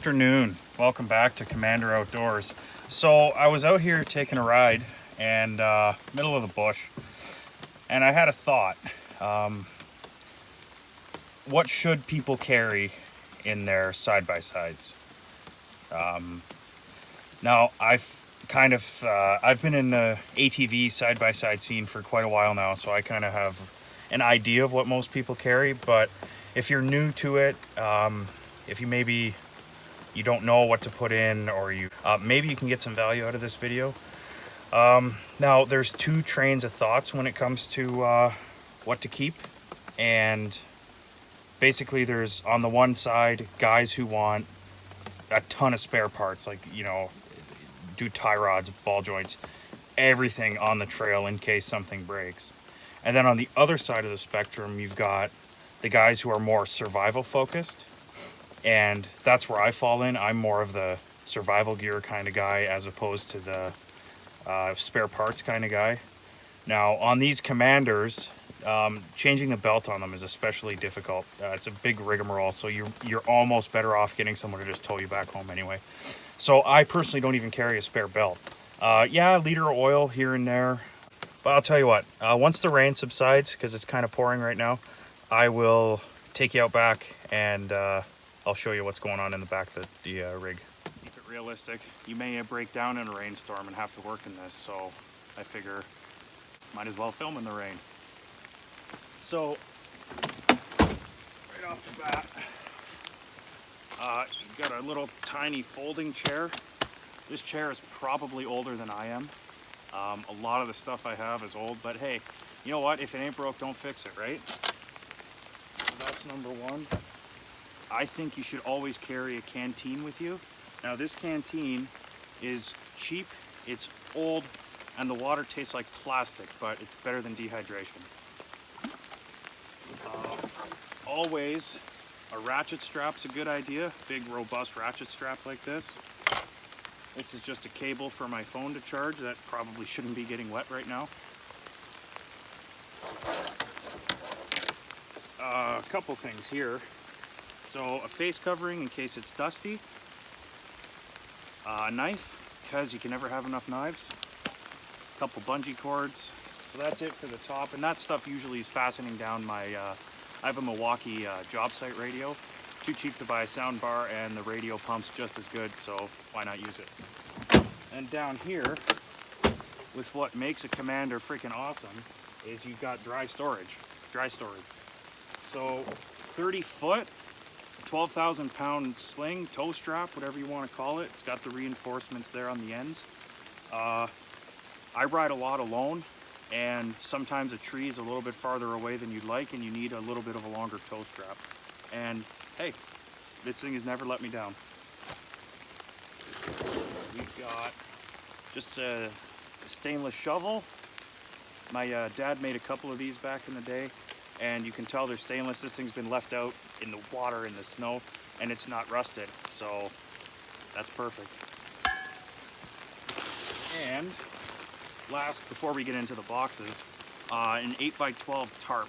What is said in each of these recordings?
afternoon. Welcome back to Commander Outdoors. So I was out here taking a ride and middle of the bush, and I had a thought. What should people carry in their side-by-sides? Now I've been in the ATV side-by-side scene for quite a while now, so I kind of have an idea of what most people carry. But if you're new to it, if you don't know what to put in, or maybe you can get some value out of this video. Now there's two trains of thoughts when it comes to what to keep, and basically there's, on the one side, guys who want a ton of spare parts, like, do tie rods, ball joints, everything on the trail in case something breaks. And then on the other side of the spectrum, you've got the guys who are more survival focused, and that's where I fall in. I'm more of the survival gear kind of guy as opposed to the spare parts kind of guy. Now on these Commanders, changing the belt on them is especially difficult. It's a big rigmarole, so you're almost better off getting someone to just tow you back home anyway. So I personally don't even carry a spare belt. Yeah, a liter of oil here and there. But I'll tell you what, once the rain subsides, because it's kind of pouring right now, I will take you out back and I'll show you what's going on in the back of the rig. Keep it realistic. You may break down in a rainstorm and have to work in this, so I figure might as well film in the rain. So, right off the bat, you've got a little tiny folding chair. This chair is probably older than I am. A lot of the stuff I have is old, but hey, you know what? If it ain't broke, don't fix it, right? So that's number one. I think you should always carry a Canteen with you. Now this Canteen is cheap, it's old, and the water tastes like plastic, but it's better than dehydration. Always, a ratchet strap's a good idea. Big, robust ratchet strap like this. This is just a cable for my phone to charge that probably shouldn't be getting wet right now. A couple things here. So a face covering in case it's dusty. A knife, because you can never have enough knives. A couple bungee cords. So that's it for the top, and that stuff usually is fastening down my, I have a Milwaukee job site radio. Too cheap to buy a sound bar, and the radio pump's just as good, so why not use it? And down here, with what makes a Commander freaking awesome, is you've got dry storage. So 30 foot, 12,000 pound sling, toe strap, whatever you want to call it. It's got the reinforcements there on the ends. I ride a lot alone, and sometimes a tree is a little bit farther away than you'd like, and you need a little bit of a longer toe strap. And hey, this thing has never let me down. We've got just a stainless shovel. My dad made a couple of these back in the day, and you can tell they're stainless. This thing's been left out in the water, in the snow, and it's not rusted, so that's perfect. And last, before we get into the boxes, an 8x12 tarp.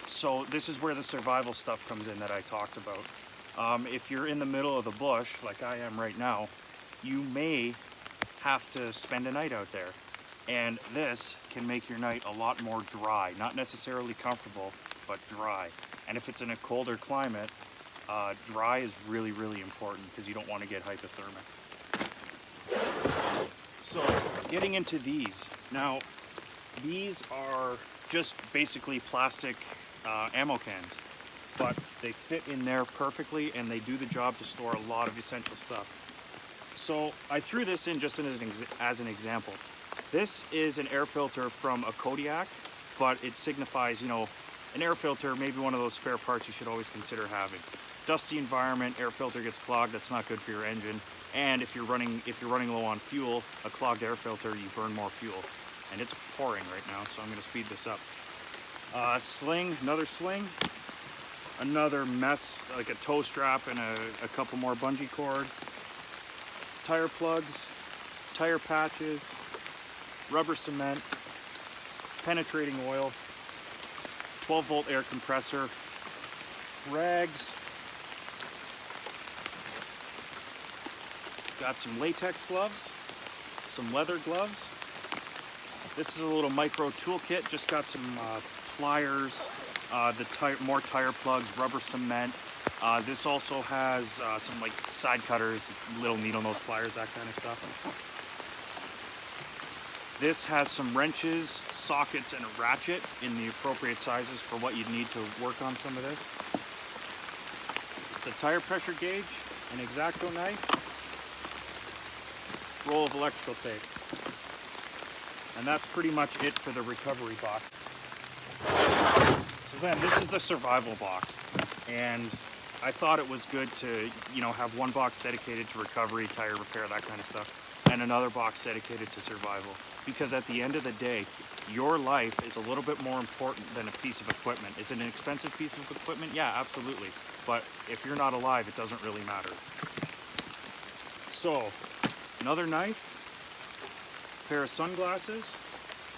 So this is where the survival stuff comes in that I talked about. If you're in the middle of the bush, like I am right now, you may have to spend a night out there. And this can make your night a lot more dry. Not necessarily comfortable, but dry. And if it's in a colder climate, dry is really, really important because you don't want to get hypothermic. So, getting into these. Now, these are just basically plastic ammo cans, but they fit in there perfectly, and they do the job to store a lot of essential stuff. So I threw this in just as an example. This is an air filter from a Kodiak, but it signifies, an air filter, maybe one of those spare parts you should always consider having. Dusty environment, air filter gets clogged, that's not good for your engine. And if you're running low on fuel, a clogged air filter, you burn more fuel. And it's pouring right now, so I'm gonna speed this up. Sling, another mess, like a toe strap and a couple more bungee cords, tire plugs, tire patches, rubber cement, penetrating oil, 12-volt air compressor, rags, Got some latex gloves, some leather gloves. This is a little micro toolkit. Just got some pliers, more tire plugs, rubber cement. This also has some like side cutters, little needle nose pliers, that kind of stuff. This has some wrenches, sockets, and a ratchet in the appropriate sizes for what you'd need to work on some of this. It's a tire pressure gauge, an X-Acto knife, roll of electrical tape. And that's pretty much it for the recovery box. So then, this is the survival box. And I thought it was good to, have one box dedicated to recovery, tire repair, that kind of stuff, and another box dedicated to survival. Because at the end of the day, your life is a little bit more important than a piece of equipment. Is it an expensive piece of equipment? Yeah, absolutely. But if you're not alive, it doesn't really matter. So, another knife, pair of sunglasses,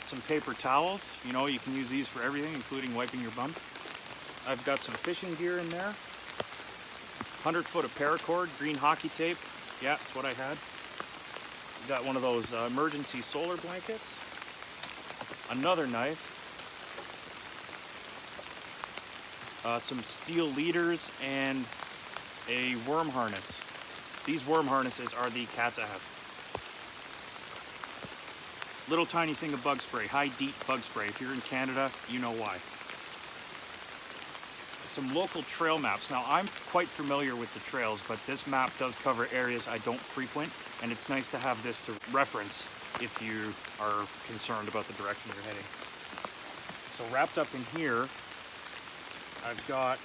some paper towels. You can use these for everything, including wiping your bum. I've got some fishing gear in there. 100 foot of paracord, green hockey tape. Yeah, that's what I had. Got one of those emergency solar blankets. Another knife. Some steel leaders and a worm harness. These worm harnesses are the cat's ass. Little tiny thing of bug spray, high DEET bug spray. If you're in Canada, you know why. Some local trail maps. Now, I'm quite familiar with the trails, but this map does cover areas I don't frequent, and it's nice to have this to reference if you are concerned about the direction you're heading. So wrapped up in here, I've got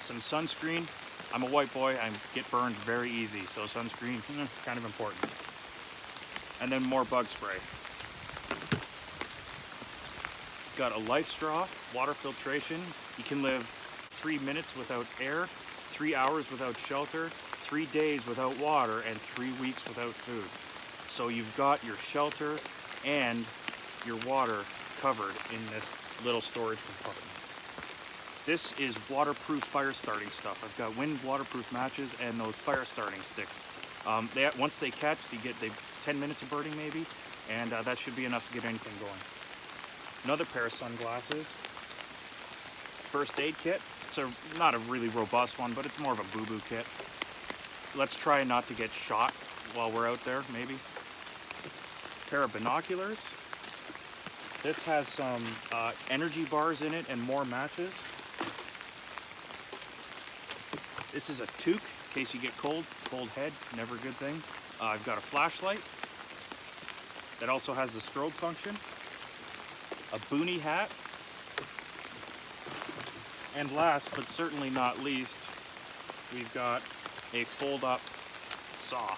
some sunscreen. I'm a white boy, I get burned very easy, so sunscreen, kind of important. And then more bug spray. Got a life straw, water filtration. You can live 3 minutes without air, 3 hours without shelter, 3 days without water, and 3 weeks without food. So you've got your shelter and your water covered in this little storage compartment. This is waterproof fire starting stuff. I've got wind waterproof matches and those fire starting sticks. Once they catch, you get 10 minutes of burning maybe, and that should be enough to get anything going. Another pair of sunglasses. First aid kit. It's not a really robust one, but it's more of a boo-boo kit. Let's try not to get shot while we're out there, maybe. Pair of binoculars. This has some energy bars in it and more matches. This is a toque in case you get cold head, never a good thing. I've got a flashlight that also has the strobe function. A boonie hat. And last, but certainly not least, we've got a fold-up saw.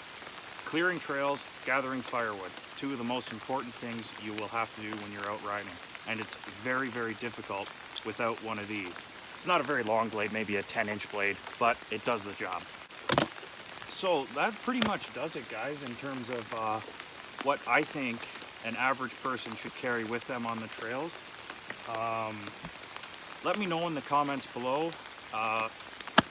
Clearing trails, gathering firewood. Two of the most important things you will have to do when you're out riding. And it's very, very difficult without one of these. It's not a very long blade, maybe a 10-inch blade, but it does the job. So that pretty much does it, guys, in terms of what I think an average person should carry with them on the trails. Let me know in the comments below,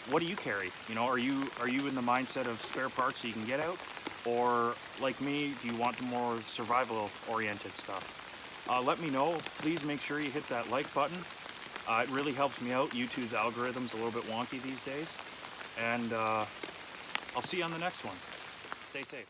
what do you carry? Are you in the mindset of spare parts so you can get out? Or like me, do you want the more survival oriented stuff? Let me know. Please make sure you hit that like button. It really helps me out. YouTube's algorithm's a little bit wonky these days. And I'll see you on the next one. Stay safe.